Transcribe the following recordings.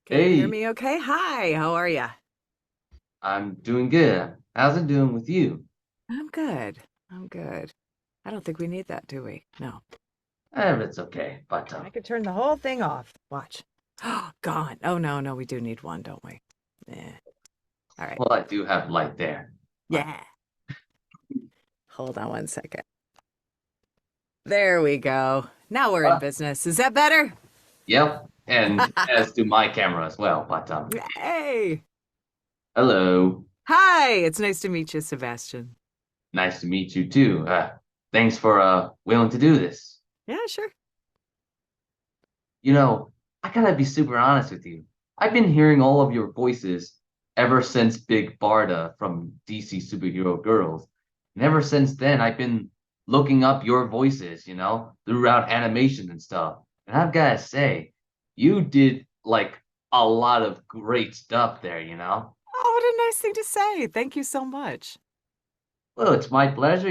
Can you hear Hey, me okay? Hi, how are you? I'm doing good. How's it doing with you? I'm good. I'm good. I don't think we need that, do we? No. It's okay, but I could turn the whole thing off. Watch. Oh, gone. Oh, no, no, we do need one, don't we? Yeah. All right. well, I do have light there. But Yeah. Hold on one second. There we go. Now we're in business. Is that better? yep, and as do my camera as well. But Hey. hello, Hi, it's nice to meet you, Sebastian. nice to meet you too. Thanks for willing to do this. Yeah, sure. You know, I gotta be super honest with you. I've been hearing all of your voices ever since Big Barda from DC Superhero Girls. And ever since then, I've been looking up your voices, throughout animation and stuff. And I've gotta say, you did like a lot of great stuff there. Oh, what a nice thing to say. Thank you so much. Well, it's my pleasure.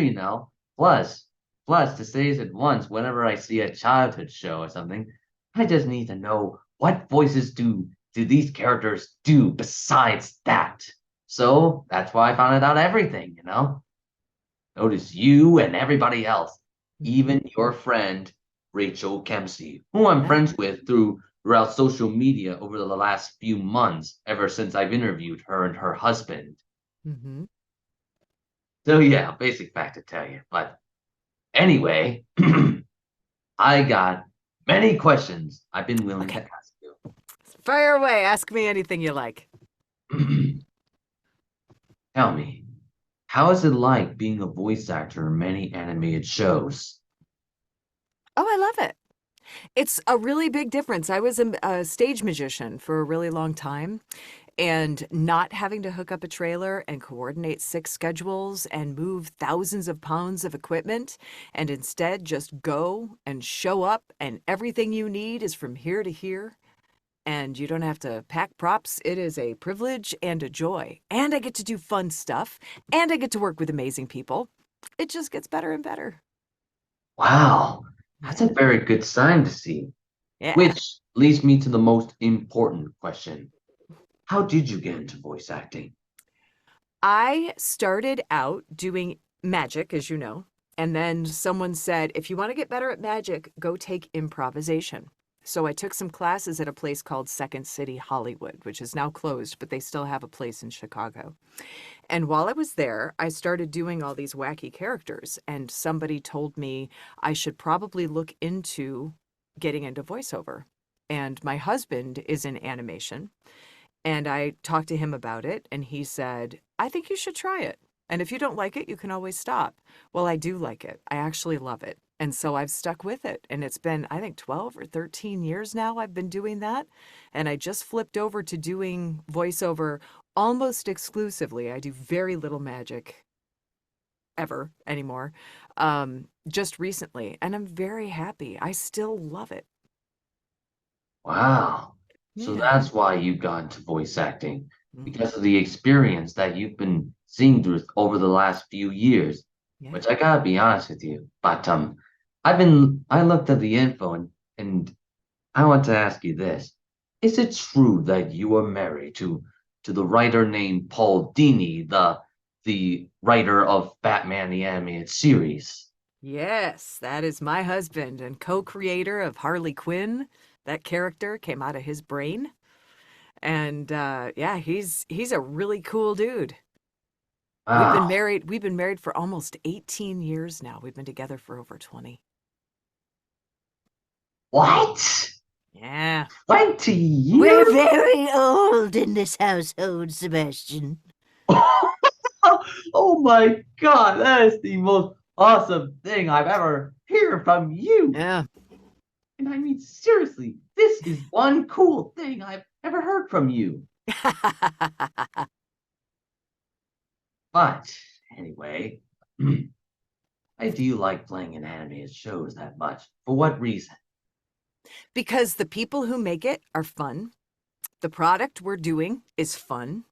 Plus, to say it once, whenever I see a childhood show or something, I just need to know what voices do these characters do besides that. So that's why I found out everything. Notice you and everybody else, Mhm. even your friend Rachel Kempsey, who I'm Yeah. friends with throughout social media over the last few months, ever since I've interviewed her and her husband. Hmm. So yeah, basic fact to tell you. But anyway, I got many questions I've been willing to Okay. ask Fire away. Ask me anything you like. you. Tell me, how is it like being a voice actor in many animated shows? Oh, I love it. It's a really big difference. I was a stage magician for a really long time, and not having to hook up a trailer and coordinate six schedules and move thousands of pounds of equipment, and instead just go and show up, and everything you need is from here to here. And you don't have to pack props. It is a privilege and a joy. And I get to do fun stuff, and I get to work with amazing people. It just gets better and better. Wow, that's a Yeah. very good sign to see. Yeah. Which leads me to the most important question. How did you get into voice acting? I started out doing magic, as you know, and then someone said, if you want to get better at magic, go take improvisation. So I took some classes at a place called Second City Hollywood, which is now closed, but they still have a place in Chicago. And while I was there, I started doing all these wacky characters, and somebody told me I should probably look into getting into voiceover. And my husband is in animation, and I talked to him about it, and he said, I think you should try it. And if you don't like it, you can always stop. Well, I do like it. I actually love it. And so I've stuck with it. And it's been, I think, 12 or 13 years now I've been doing that. And I just flipped over to doing voiceover almost exclusively. I do very little magic ever anymore, just recently. And I'm very happy. I still love it. Wow. So Yeah. that's why you got into voice acting, Hmm. because of the experience that you've been seeing through over the last few years, Yeah. which I gotta be honest with you. But I looked at the info and I want to ask you this. Is it true that you are married to the writer named Paul Dini, the writer of Batman the Animated Series? Yes, that is my husband and co-creator of Harley Quinn. That character came out of his brain. And yeah, he's a really cool dude. Wow. We've been married for almost 18 years now. We've been together for over 20. What? Yeah. 20 We're years? very old in this household, Sebastian. Oh my God, that is the most awesome thing I've ever heard from you. Yeah. And I mean, seriously, this is one cool thing I've ever heard from you. But anyway, why do you like playing in animated shows that much? For what reason? Because the people who make it are fun. The product we're doing is fun,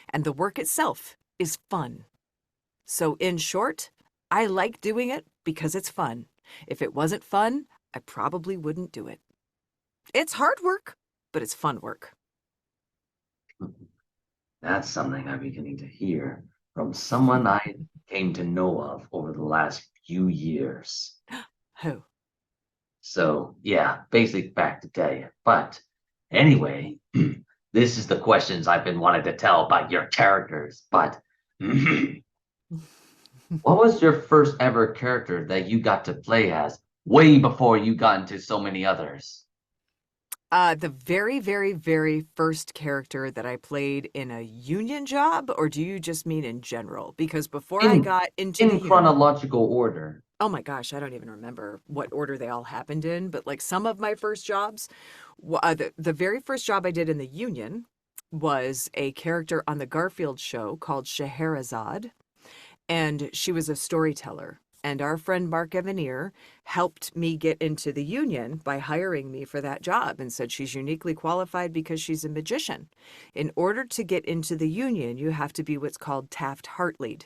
and the work itself is fun. So, in short, I like doing it because it's fun. If it wasn't fun, I probably wouldn't do it. It's hard work, but it's fun work. That's something I'm beginning to hear from someone I came to know of over the last few years. Who? So, yeah, basic fact to tell you. But anyway, this is the questions I've been wanting to tell about your characters. But what was your first ever character that you got to play as way before you got into so many others? The very, very, very first character that I played in a union job, or do you just mean in general? Because before I In got into the in union, chronological order. oh my gosh, I don't even remember what order they all happened in, but like some of my first jobs, the very first job I did in the union was a character on the Garfield show called Scheherazade, and she was a storyteller. And our friend Mark Evanier helped me get into the union by hiring me for that job and said she's uniquely qualified because she's a magician. In order to get into the union, you have to be what's called Taft-Hartley'd.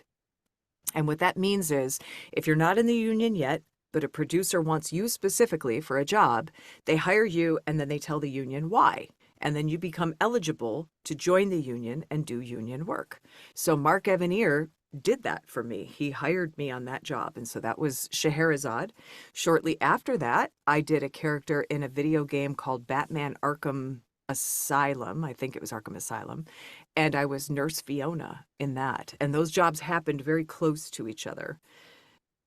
And what that means is if you're not in the union yet, but a producer wants you specifically for a job, they hire you and then they tell the union why. And then you become eligible to join the union and do union work. So Mark Evanier did that for me. He hired me on that job. And so that was Scheherazade. Shortly after that, I did a character in a video game called Batman Arkham Asylum. I think it was Arkham Asylum. And I was Nurse Fiona in that. And those jobs happened very close to each other.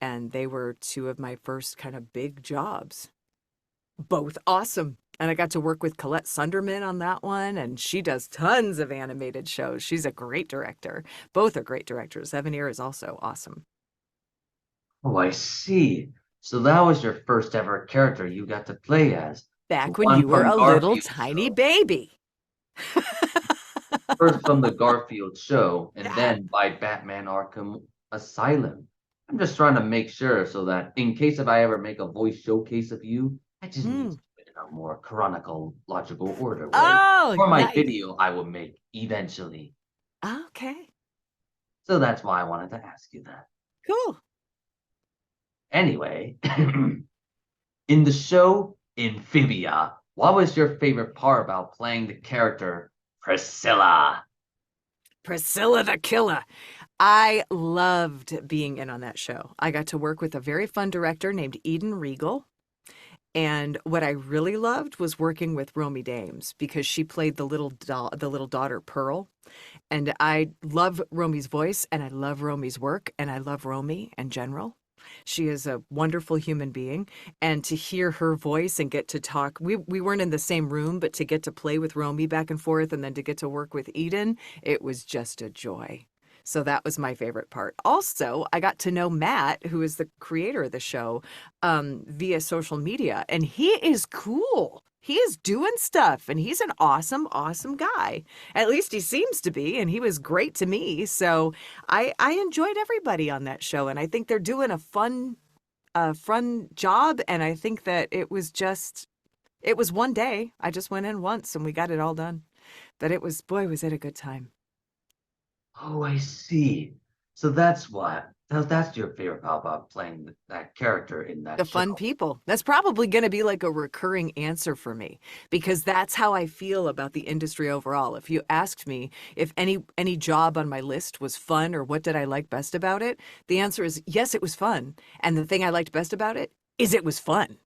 And they were two of my first kind of big jobs. Both awesome. And I got to work with Colette Sunderman on that one, and she does tons of animated shows. She's a great director. Both are great directors. Evanier is also awesome. Oh, I see. So that was your first ever character you got to play as. The Back when one you were from a little Garfield tiny show. baby. First from the Garfield show, and Yeah. then by Batman Arkham Asylum. I'm just trying to make sure so that in case if I ever make a voice showcase of you, I just need to Mm. do it in a more chronological order way. Oh, For my nice. video I will make eventually. Okay, So that's why I wanted to ask you that. cool. Anyway, in the show Amphibia, what was your favorite part about playing the character Priscilla? Priscilla the Killer. I loved being in on that show. I got to work with a very fun director named Eden Regal. And what I really loved was working with Romy Dames because she played the little daughter Pearl. And I love Romy's voice and I love Romy's work and I love Romy in general. She is a wonderful human being. And to hear her voice and get to talk, we weren't in the same room, but to get to play with Romy back and forth and then to get to work with Eden, it was just a joy. So that was my favorite part. Also, I got to know Matt, who is the creator of the show, via social media, and he is cool. He is doing stuff, and he's an awesome, awesome guy. At least he seems to be, and he was great to me. So I enjoyed everybody on that show, and I think they're doing a fun job. And I think that it was one day. I just went in once, and we got it all done. But it was, boy, was it a good time. Oh, I see. So that's your favorite part about playing that character in The that fun show. people. That's probably going to be like a recurring answer for me because that's how I feel about the industry overall. If you asked me if any job on my list was fun or what did I like best about it, the answer is yes, it was fun. And the thing I liked best about it is it was fun.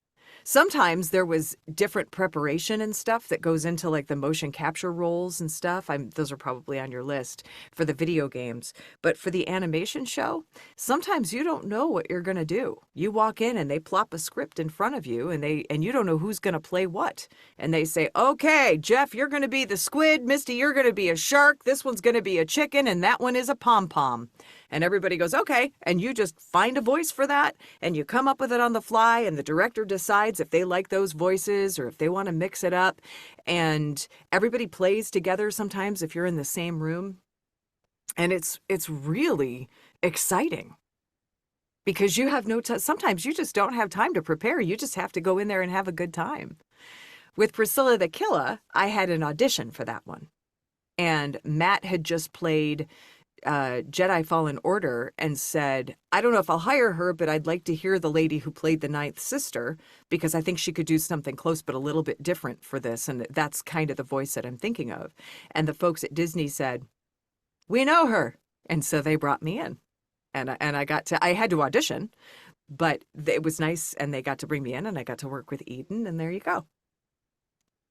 Sometimes there was different preparation and stuff that goes into like the motion capture roles and stuff. Those are probably on your list for the video games. But for the animation show, sometimes you don't know what you're going to do. You walk in and they plop a script in front of you and you don't know who's going to play what. And they say, "Okay, Jeff, you're going to be the squid, Misty, you're going to be a shark, this one's going to be a chicken, and that one is a pom-pom." And everybody goes, "Okay." And you just find a voice for that and you come up with it on the fly and the director decides if they like those voices or if they want to mix it up. And everybody plays together sometimes if you're in the same room. And it's really exciting because you have no time. Sometimes you just don't have time to prepare. You just have to go in there and have a good time. With Priscilla the Killer, I had an audition for that one. And Matt had just played Jedi Fallen Order and said, I don't know if I'll hire her, but I'd like to hear the lady who played the ninth sister because I think she could do something close but a little bit different for this. And that's kind of the voice that I'm thinking of. And the folks at Disney said, we know her. And so they brought me in. And I had to audition, but it was nice. And they got to bring me in and I got to work with Eden. And there you go.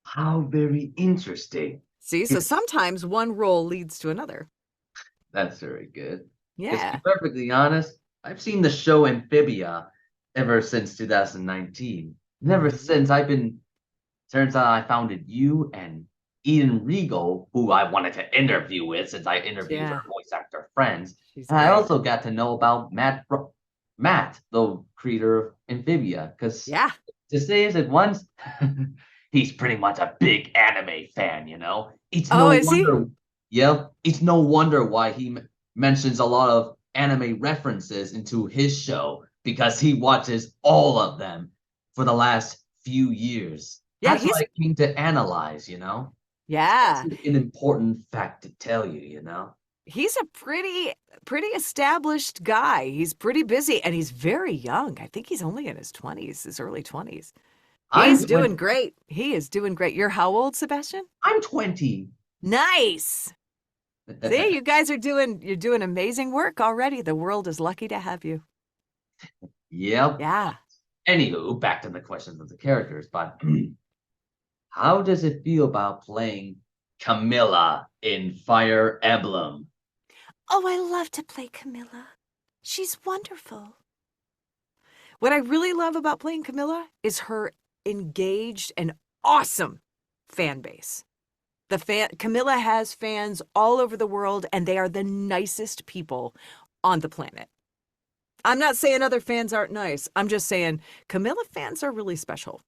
How very interesting. See, so sometimes one role leads to another. That's very good. Yeah. To be perfectly honest, I've seen the show Amphibia ever since 2019. And ever since turns out I founded you and Eden Regal, who I wanted to interview with since I interviewed her voice actor friends. She's and I great. also got to know about Matt, the creator of Amphibia, because to say it at once, he's pretty much a big anime fan, you know? It's no wonder, yeah, it's no wonder why he mentions a lot of anime references into his show, because he watches all of them for the last few years. Yeah, that's what I came to analyze, you know? Yeah. That's an important fact to tell you, you know? He's a pretty established guy. He's pretty busy and he's very young. I think he's only in his 20s, his early 20s. He's doing great. He is doing great. You're how old, Sebastian? I'm 20. Nice. See, you guys you're doing amazing work already. The world is lucky to have you. Yep. Yeah. Anywho, back to the questions of the characters, but how does it feel about playing Camilla in Fire Emblem? Oh, I love to play Camilla. She's wonderful. What I really love about playing Camilla is her engaged and awesome fan base. Camilla has fans all over the world, and they are the nicest people on the planet. I'm not saying other fans aren't nice. I'm just saying Camilla fans are really special.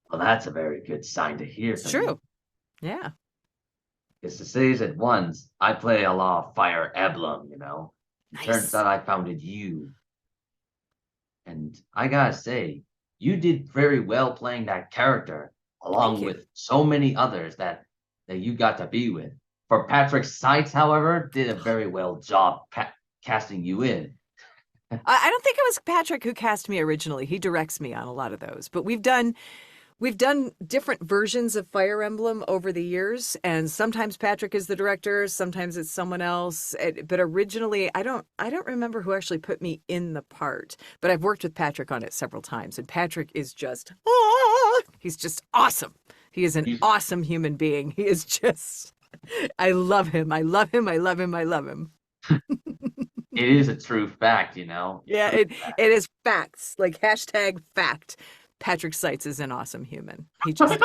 Well, that's a very good sign to hear. It's true. Yeah. Because to say it at once, I play a lot of Fire Emblem, you know? Nice. Turns out I founded you. And I gotta say, you did very well playing that character, along with so many others that you got to be with. For Patrick Seitz, however, did a very well job casting you in. I don't think it was Patrick who cast me originally. He directs me on a lot of those. But we've done different versions of Fire Emblem over the years, and sometimes Patrick is the director, sometimes it's someone else. But originally, I don't remember who actually put me in the part. But I've worked with Patrick on it several times, and Patrick is just he's just awesome. He is an awesome human being. He is just I love him. I love him. I love him. I love him. It is a true fact, you know? Yeah, it is facts. Like hashtag fact. Patrick Seitz is an awesome human. He just is.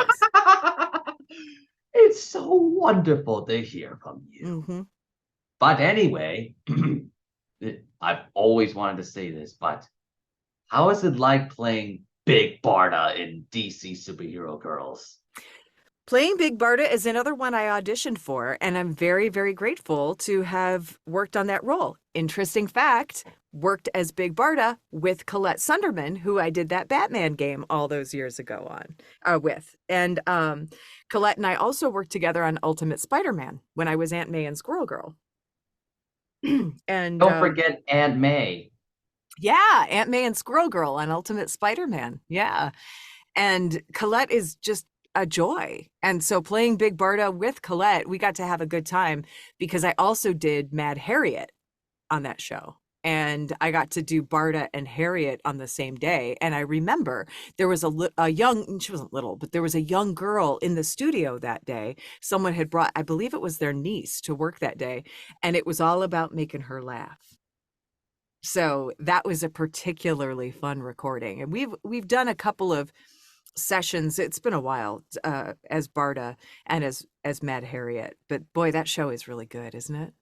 It's so wonderful to hear from you. Mm-hmm. But anyway, I've always wanted to say this, but how is it like playing Big Barda in DC Superhero Girls? Playing Big Barda is another one I auditioned for, and I'm very, very grateful to have worked on that role. Interesting fact, worked as Big Barda with Colette Sunderman, who I did that Batman game all those years ago with. And Colette and I also worked together on Ultimate Spider-Man when I was Aunt May and Squirrel Girl. And don't forget Aunt May. Yeah, Aunt May and Squirrel Girl on Ultimate Spider-Man. Yeah. And Colette is just a joy. And so playing Big Barda with Colette, we got to have a good time because I also did Mad Harriet on that show. And I got to do Barda and Harriet on the same day. And I remember there was a young, she wasn't little, but there was a young girl in the studio that day. Someone had brought, I believe it was their niece to work that day. And it was all about making her laugh. So that was a particularly fun recording. And we've done a couple of sessions. It's been a while as Barda and as Mad Harriet. But boy, that show is really good, isn't it?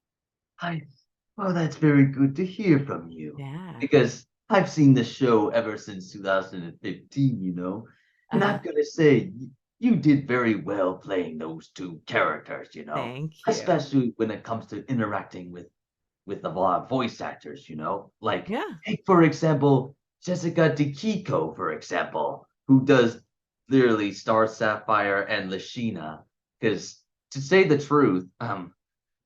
Well, that's very good to hear from you. Yeah. Because I've seen the show ever since 2015, you know. And I'm going to say, you did very well playing those two characters, you know. Thank you. Especially when it comes to interacting with the voice actors, you know. Like, take, for example, Jessica DeKiko, for example, who does literally Star Sapphire and Lashina. Because, to say the truth,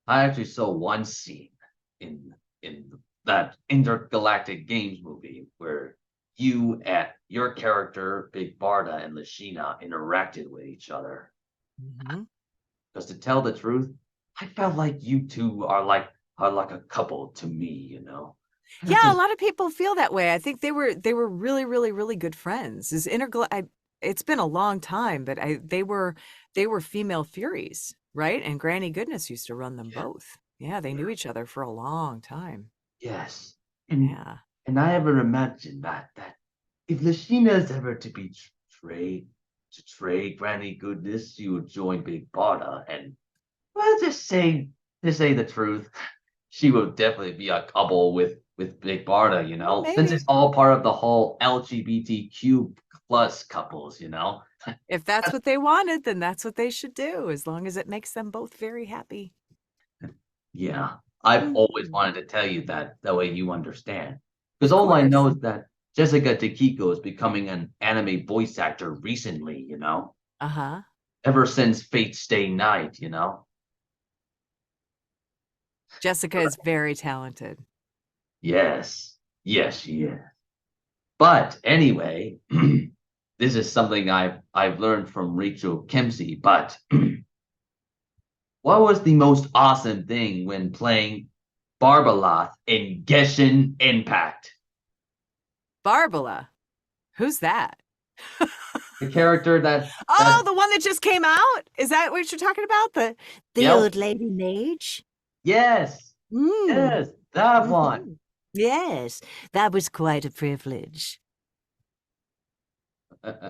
I actually saw one scene in that intergalactic games movie where you and your character, Big Barda and Lashina interacted with each other. Mhm. Because to tell the truth, I felt like you two are like a couple to me, you know? You're Yeah, a just lot of people feel that way. I think they were really, really, really good friends. It's been a long time, but they were female furies, right? And Granny Goodness used to run them yeah, both. Yeah, they knew each other for a long time. yes. And Yeah. and I ever imagined that if Lashina is ever to be trade Granny Goodness, she would join Big Barda and well just say the truth. She would definitely be a couple with Big Barda, Oh, since it's maybe. all part of the whole LGBTQ plus couples, If that's That's- what they wanted, then that's what they should do, as long as it makes them both very happy. Yeah, I've always Mhm. wanted to tell you that way you understand. Because Of all I course. know is that Jessica Takiko is becoming an anime voice actor recently. Uh-huh. Ever since Fate Stay Night. Jessica is very talented. Yes, yes, she is. But anyway, this is something I've learned from Rachel Kempsey. But what was the most awesome thing when playing Barbaloth in Genshin Impact? Barbara, who's that? The character that Oh, the one that just came out? Is that what you're talking about? The yep, old lady mage? yes, Mm. yes, that one. Hmm. Yes, that was quite a privilege.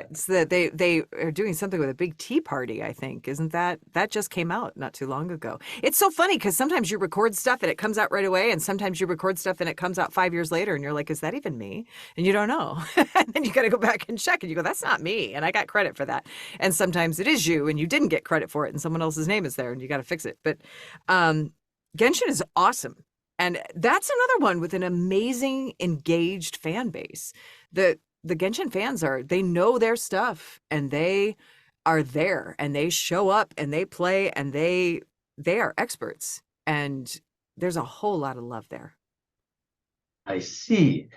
It's that they are doing something with a big tea party, I think. Isn't that just came out not too long ago? It's so funny because sometimes you record stuff and it comes out right away, and sometimes you record stuff and it comes out 5 years later, and you're like, is that even me? And you don't know. And then you got to go back and check, and you go, that's not me, and I got credit for that. And sometimes it is you, and you didn't get credit for it, and someone else's name is there, and you got to fix it. But um, Genshin is awesome. And that's another one with an amazing engaged fan base. The Genshin fans they know their stuff and they are there and they show up and they play and they are experts. And there's a whole lot of love there. I see.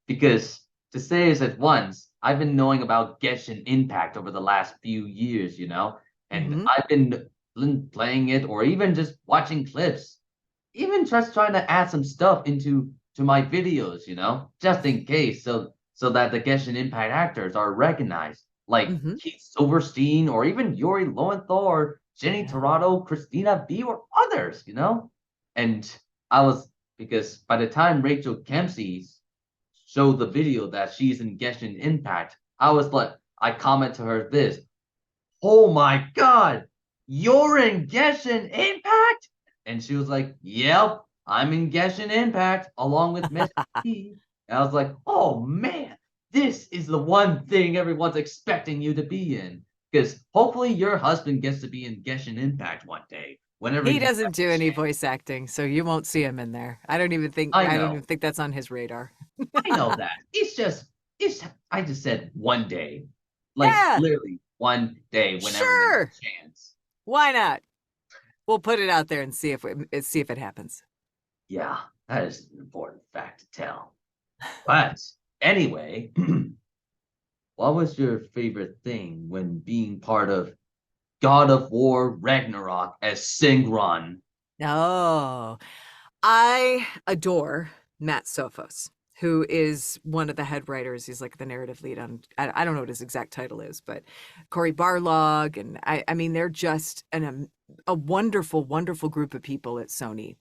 Because to say this at once, I've been knowing about Genshin Impact over the last few years, and Hmm. I've been playing it or even just watching clips, even just trying to add some stuff to my videos, just in case, so that the Genshin Impact actors are recognized, like Hmm. Keith Silverstein or even Yuri Lowenthal or Jenny Yeah. Torado, Christina B, or others. And I was because by the time Rachel Kempsey showed the video that she's in Genshin Impact, I comment to her this, oh my god, you're in Genshin Impact? And she was like, yep, I'm in Genshin Impact along with Misty Lee. And I was like, oh man, this is the one thing everyone's expecting you to be in. Because hopefully your husband gets to be in Genshin Impact one day, whenever He he has doesn't a do any chance. voice acting, so you won't see him in there. I don't even think I I don't even know. think that's on his radar. I know that. I just said one day. Like Yeah, literally one day whenever there's sure. a chance. Why not? We'll put it out there and see if it happens. Yeah, that is an important fact to tell. But anyway, what was your favorite thing when being part of God of War Ragnarok as Singron? Oh, I adore Matt Sophos, who is one of the head writers. He's like the narrative lead on, I don't know what his exact title is, but Cory Barlog. And I mean, they're just a wonderful, wonderful group of people at Sony.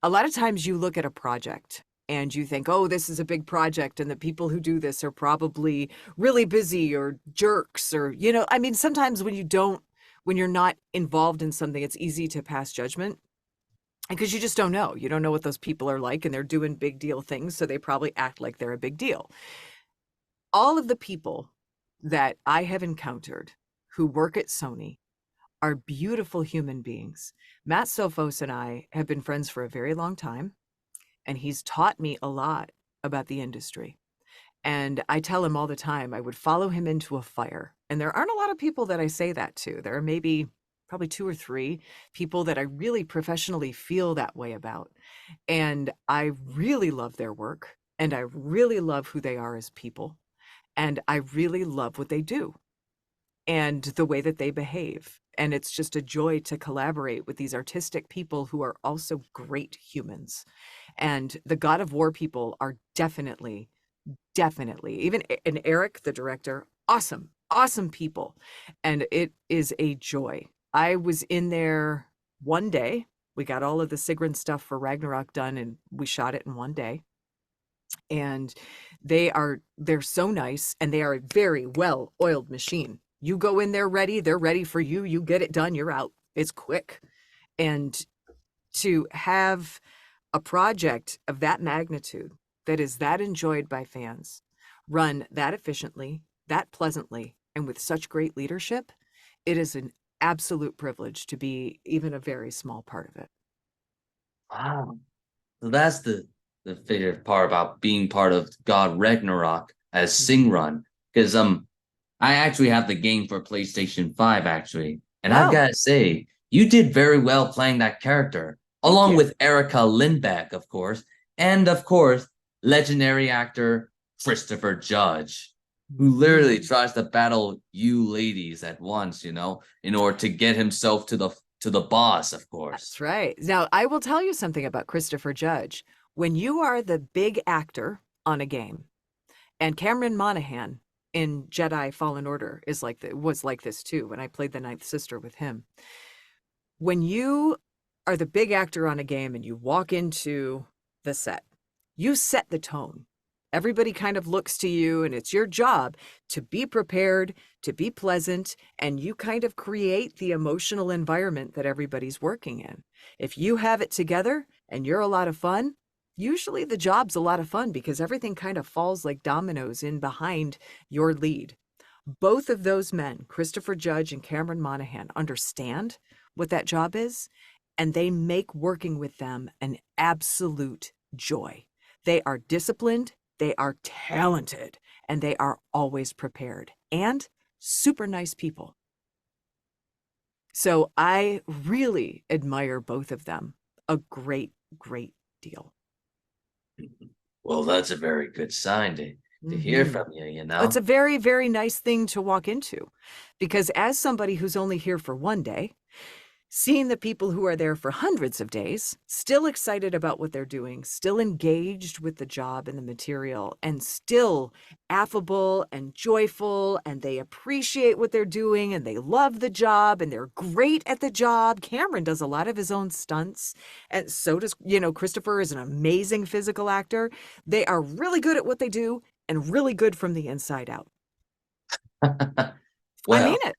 A lot of times you look at a project and you think, oh, this is a big project, and the people who do this are probably really busy or jerks, or, I mean, sometimes when you're not involved in something, it's easy to pass judgment because you just don't know. You don't know what those people are like, and they're doing big deal things, so they probably act like they're a big deal. All of the people that I have encountered who work at Sony are beautiful human beings. Matt Sophos and I have been friends for a very long time, and he's taught me a lot about the industry. And I tell him all the time I would follow him into a fire. And there aren't a lot of people that I say that to. There are maybe probably 2 or 3 people that I really professionally feel that way about. And I really love their work, and I really love who they are as people, and I really love what they do and the way that they behave. And it's just a joy to collaborate with these artistic people who are also great humans. And the God of War people are definitely, even and Eric, the director, awesome people. And it is a joy. I was in there one day. We got all of the Sigrun stuff for Ragnarok done, and we shot it in one day. And they're so nice, and they are a very well-oiled machine. You go in there ready, they're ready for you. You get it done, you're out. It's quick. And to have a project of that magnitude that is that enjoyed by fans, run that efficiently, that pleasantly, and with such great leadership, it is an absolute privilege to be even a very small part of it. Wow. So that's the favorite part about being part of God Ragnarok as Singrun. Because I actually have the game for PlayStation 5 actually. And I've Oh, gotta say, you did very well playing that character, thank along you. with Erica Lindbeck, of course, and of course, legendary actor Christopher Judge, who literally tries to battle you ladies at once, you know, in order to get himself to the boss, of course. That's right. Now, I will tell you something about Christopher Judge. When you are the big actor on a game, and Cameron Monaghan in Jedi Fallen Order was like this too when I played the Ninth Sister with him. When you are the big actor on a game and you walk into the set, you set the tone. Everybody kind of looks to you, and it's your job to be prepared, to be pleasant, and you kind of create the emotional environment that everybody's working in. If you have it together and you're a lot of fun, usually the job's a lot of fun because everything kind of falls like dominoes in behind your lead. Both of those men, Christopher Judge and Cameron Monaghan, understand what that job is, and they make working with them an absolute joy. They are disciplined, they are talented, and they are always prepared, and super nice people. So I really admire both of them a great deal. Well, that's a very good sign to hear from you, you It's a know? very nice thing to walk into, because as somebody who's only here for one day, seeing the people who are there for hundreds of days, still excited about what they're doing, still engaged with the job and the material, and still affable and joyful, and they appreciate what they're doing, and they love the job, and they're great at the job. Cameron does a lot of his own stunts, and so does, Christopher is an amazing physical actor. They are really good at what they do and really good from the inside out. I mean Well, it.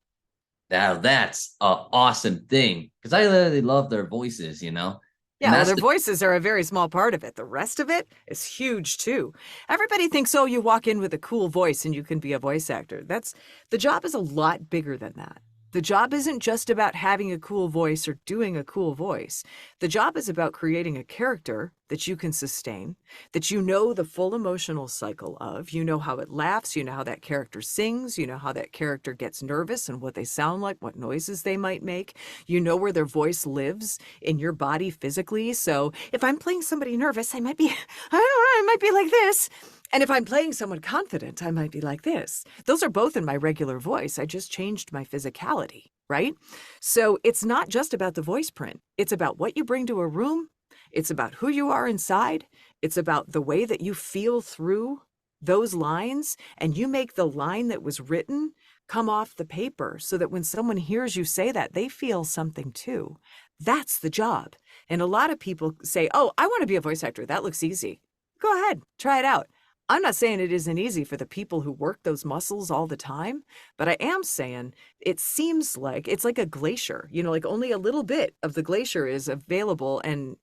now that's a awesome thing because I literally love their voices, you know? And Yeah, well, that's their the voices are a very small part of it. The rest of it is huge too. Everybody thinks, oh, you walk in with a cool voice and you can be a voice actor. The job is a lot bigger than that. The job isn't just about having a cool voice or doing a cool voice. The job is about creating a character that you can sustain, that you know the full emotional cycle of. You know how it laughs, you know how that character sings, you know how that character gets nervous and what they sound like, what noises they might make. You know where their voice lives in your body physically. So if I'm playing somebody nervous, I might be, I don't know, I might be like this. And if I'm playing someone confident, I might be like this. Those are both in my regular voice. I just changed my physicality, right? So it's not just about the voice print. It's about what you bring to a room. It's about who you are inside. It's about the way that you feel through those lines, and you make the line that was written come off the paper so that when someone hears you say that, they feel something too. That's the job. And a lot of people say, oh, I want to be a voice actor. That looks easy. Go ahead, try it out. I'm not saying it isn't easy for the people who work those muscles all the time, but I am saying it seems like it's like a glacier, like only a little bit of the glacier is available and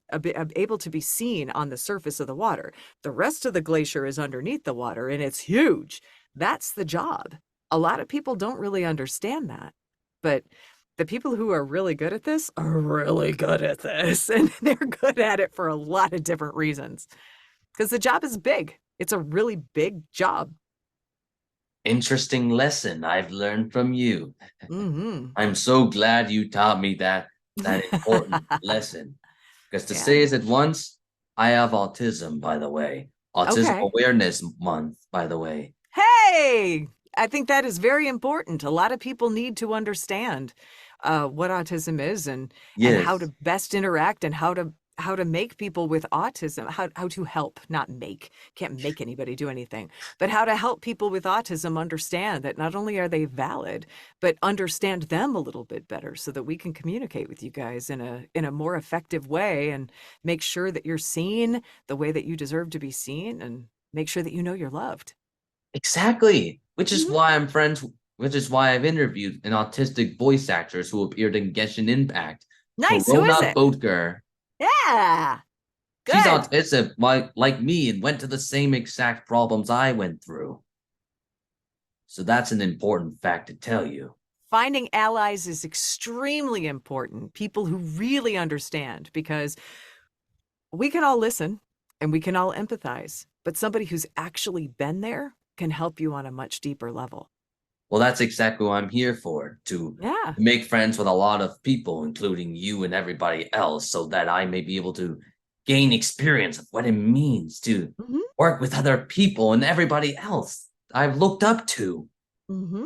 able to be seen on the surface of the water. The rest of the glacier is underneath the water, and it's huge. That's the job. A lot of people don't really understand that, but the people who are really good at this are really good at this, and they're good at it for a lot of different reasons. Because the job is big. It's a really big job. interesting lesson I've learned from you. Mm-hmm. I'm so glad you taught me that important lesson. Because to Yeah. say it at once, I have autism, by the way. Autism Okay. Awareness Month, by the way. Hey, I think that is very important. A lot of people need to understand what autism is and how Yes, to best interact and how to make people with autism, how to help, not make. Can't make anybody do anything, but how to help people with autism understand that not only are they valid, but understand them a little bit better so that we can communicate with you guys in a more effective way and make sure that you're seen the way that you deserve to be seen and make sure that you know you're loved. exactly. Mhm. Which is why I've interviewed an autistic voice actress who appeared in Genshin Impact, Nice. Who is Corona it? Boatger. Yeah. She's Good. autistic like me and went to the same exact problems I went through. So that's an important fact to tell you. Finding allies is extremely important. People who really understand, because we can all listen and we can all empathize, but somebody who's actually been there can help you on a much deeper level. Well, that's exactly what I'm here for, to Yeah. make friends with a lot of people, including you and everybody else, so that I may be able to gain experience of what it means to Hmm. work with other people and everybody else I've looked up to. Hmm.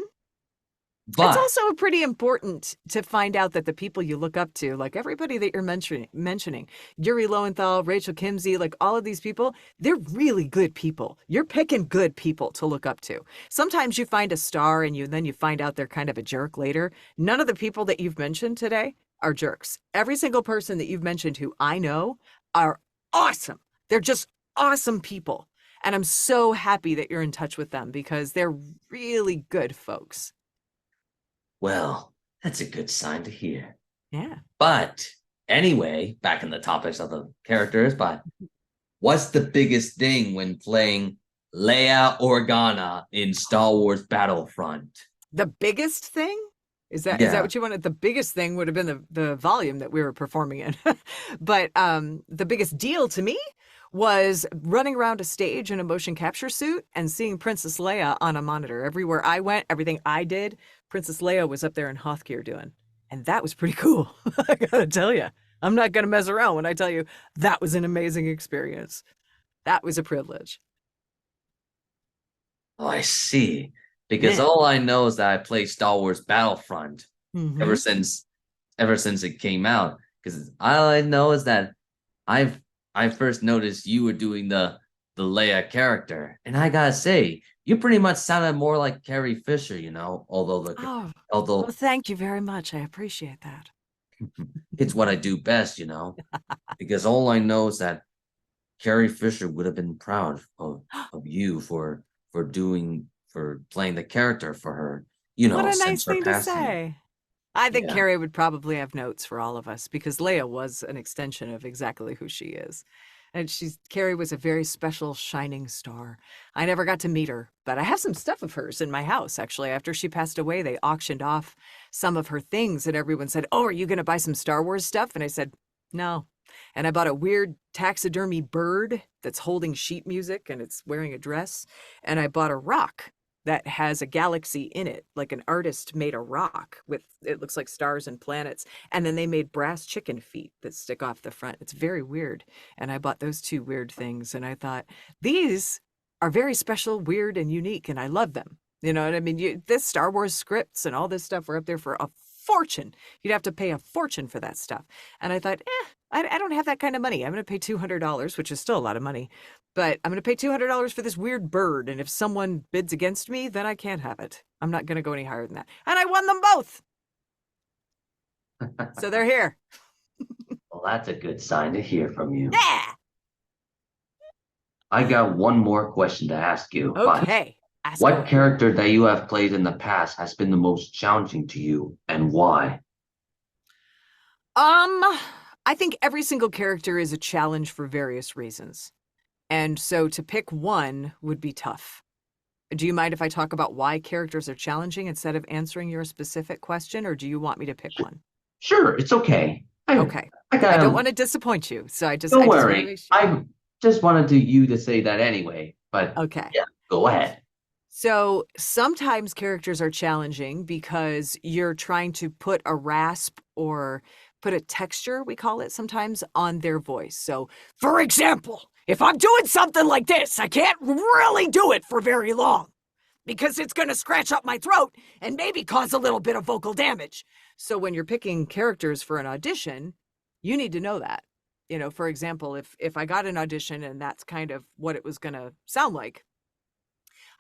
It's But also pretty important to find out that the people you look up to, like everybody that you're mentioning, Yuri Lowenthal, Rachel Kimsey, like all of these people, they're really good people. You're picking good people to look up to. Sometimes you find a star and then you find out they're kind of a jerk later. None of the people that you've mentioned today are jerks. Every single person that you've mentioned who I know are awesome. They're just awesome people. And I'm so happy that you're in touch with them because they're really good folks. well, that's a good sign to hear. Yeah. But anyway, back in the topics of the characters, but what's the biggest thing when playing Leia Organa in Star Wars Battlefront? The biggest thing? Is that Yeah. what you wanted? The biggest thing would have been the volume that we were performing in. But the biggest deal to me was running around a stage in a motion capture suit and seeing Princess Leia on a monitor. Everywhere I went, everything I did, Princess Leia was up there in Hoth gear doing. And that was pretty cool. I gotta tell you. I'm not gonna mess around when I tell you that was an amazing experience. That was a privilege. Oh, I see. Because Yeah. all I know is that I played Star Wars Battlefront ever Mm-hmm. since ever since it came out. Because all I know is that I've I first noticed you were doing the Leia character, and I gotta say, you pretty much sounded more like Carrie Fisher, you know. Oh, well, Although thank you very much. I appreciate that. it's what I do best, you know. Because all I know is that Carrie Fisher would have been proud of you for playing the character for her, you What know, a since nice her thing to passing. say. I think Yeah. Carrie would probably have notes for all of us because Leia was an extension of exactly who she is. And Carrie was a very special shining star. I never got to meet her, but I have some stuff of hers in my house actually. After she passed away, they auctioned off some of her things and everyone said, "Oh, are you going to buy some Star Wars stuff?" And I said, "No." And I bought a weird taxidermy bird that's holding sheet music and it's wearing a dress, and I bought a rock that has a galaxy in it, like an artist made a rock with it looks like stars and planets, and then they made brass chicken feet that stick off the front. It's very weird. And I bought those two weird things and I thought these are very special, weird and unique and I love them. You know what I mean? This Star Wars scripts and all this stuff were up there for a fortune. You'd have to pay a fortune for that stuff. And I thought, I don't have that kind of money. I'm going to pay $200, which is still a lot of money, but I'm going to pay $200 for this weird bird. And if someone bids against me, then I can't have it. I'm not going to go any higher than that. And I won them both. So they're here. Well, that's a good sign to hear from you. Yeah. I got one more question to ask you, but Okay. Ask what away. character that you have played in the past has been the most challenging to you and why? I think every single character is a challenge for various reasons. And so to pick one would be tough. Do you mind if I talk about why characters are challenging instead of answering your specific question, or do you want me to pick one? Sure, it's okay. Okay. I I don't got want to disappoint you, so don't I just want to worry. make sure. I just wanted you to say that anyway, but Okay. yeah, go ahead. So sometimes characters are challenging because you're trying to put a rasp or put a texture, we call it sometimes, on their voice. So, for example, if I'm doing something like this, I can't really do it for very long because it's going to scratch up my throat and maybe cause a little bit of vocal damage. So when you're picking characters for an audition, you need to know that. You know, for example, if I got an audition and that's kind of what it was going to sound like,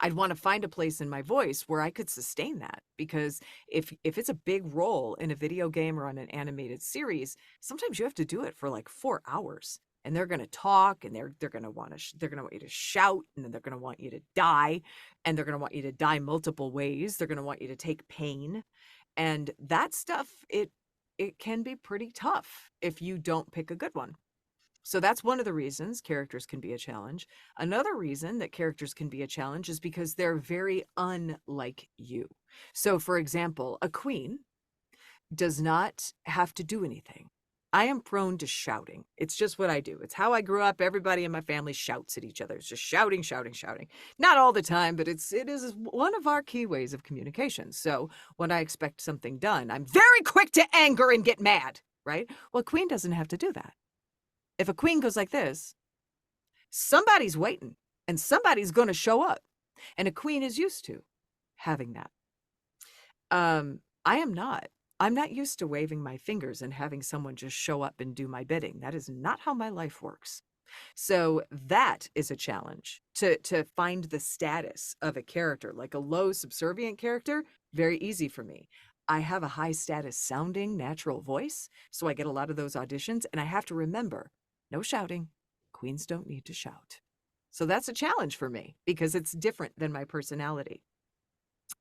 I'd want to find a place in my voice where I could sustain that, because if it's a big role in a video game or on an animated series, sometimes you have to do it for like 4 hours, and they're going to talk, and they're going to want to they're going to want you to shout, and then they're going to want you to die, and they're going to want you to die multiple ways. They're going to want you to take pain, and that stuff, it can be pretty tough if you don't pick a good one. So that's one of the reasons characters can be a challenge. Another reason that characters can be a challenge is because they're very unlike you. So, for example, a queen does not have to do anything. I am prone to shouting. It's just what I do. It's how I grew up. Everybody in my family shouts at each other. It's just shouting, shouting, shouting. Not all the time, but it is one of our key ways of communication. So when I expect something done, I'm very quick to anger and get mad, right? Well, a queen doesn't have to do that. If a queen goes like this, somebody's waiting and somebody's going to show up. And a queen is used to having that. I am not. I'm not used to waving my fingers and having someone just show up and do my bidding. That is not how my life works. So that is a challenge, to find the status of a character. Like a low subservient character, very easy for me. I have a high status sounding natural voice, so I get a lot of those auditions, and I have to remember, no shouting. Queens don't need to shout. So that's a challenge for me because it's different than my personality.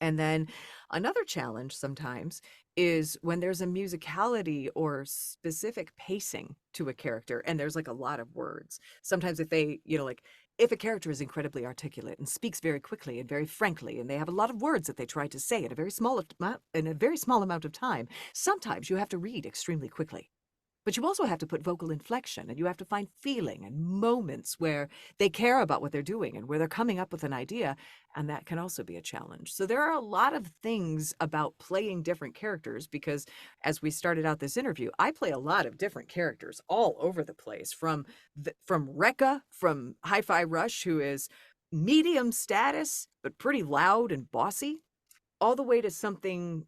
And then another challenge sometimes is when there's a musicality or specific pacing to a character, and there's like a lot of words. Sometimes if they, like if a character is incredibly articulate and speaks very quickly and very frankly, and they have a lot of words that they try to say in a very small amount of time, sometimes you have to read extremely quickly. But you also have to put vocal inflection, and you have to find feeling and moments where they care about what they're doing and where they're coming up with an idea. And that can also be a challenge. So there are a lot of things about playing different characters, because as we started out this interview, I play a lot of different characters all over the place, from Rekka from Hi-Fi Rush, who is medium status, but pretty loud and bossy, all the way to something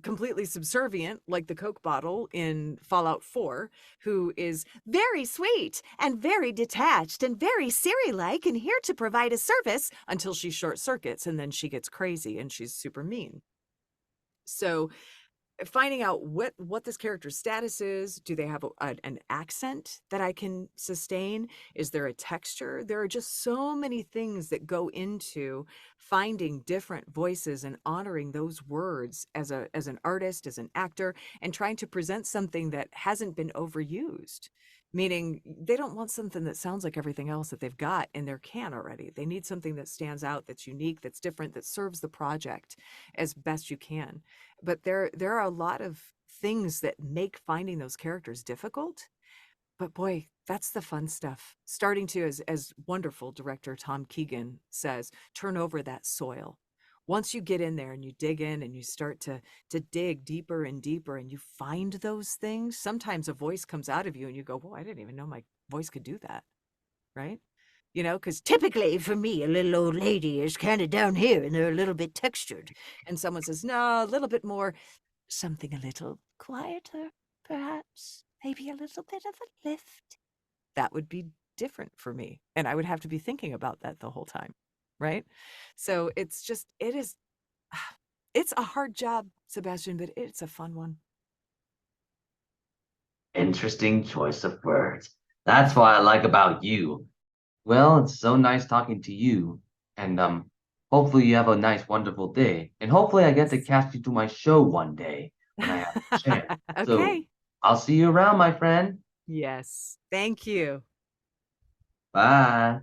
completely subservient, like the Coke bottle in Fallout 4, who is very sweet and very detached and very Siri-like and here to provide a service, until she short circuits and then she gets crazy and she's super mean. So finding out what this character's status is. Do they have an accent that I can sustain? Is there a texture? There are just so many things that go into finding different voices and honoring those words as an artist, as an actor, and trying to present something that hasn't been overused. Meaning they don't want something that sounds like everything else that they've got in their can already. They need something that stands out, that's unique, that's different, that serves the project as best you can. But there are a lot of things that make finding those characters difficult. But boy, that's the fun stuff. Starting to, as wonderful director Tom Keegan says, turn over that soil. Once you get in there and you dig in and you start to dig deeper and deeper and you find those things, sometimes a voice comes out of you and you go, "Well, I didn't even know my voice could do that." Right? Because typically for me, a little old lady is kind of down here and they're a little bit textured. And someone says, "No, a little bit more, something a little quieter, perhaps, maybe a little bit of a lift." That would be different for me. And I would have to be thinking about that the whole time. Right? So it's a hard job, Sebastian, but it's a fun one. Interesting choice of words. That's what I like about you. Well, it's so nice talking to you. And hopefully you have a nice, wonderful day. And hopefully I get to cast you to my show one day when I have a chance. So Okay. I'll see you around, my friend. Yes. Thank you. Bye.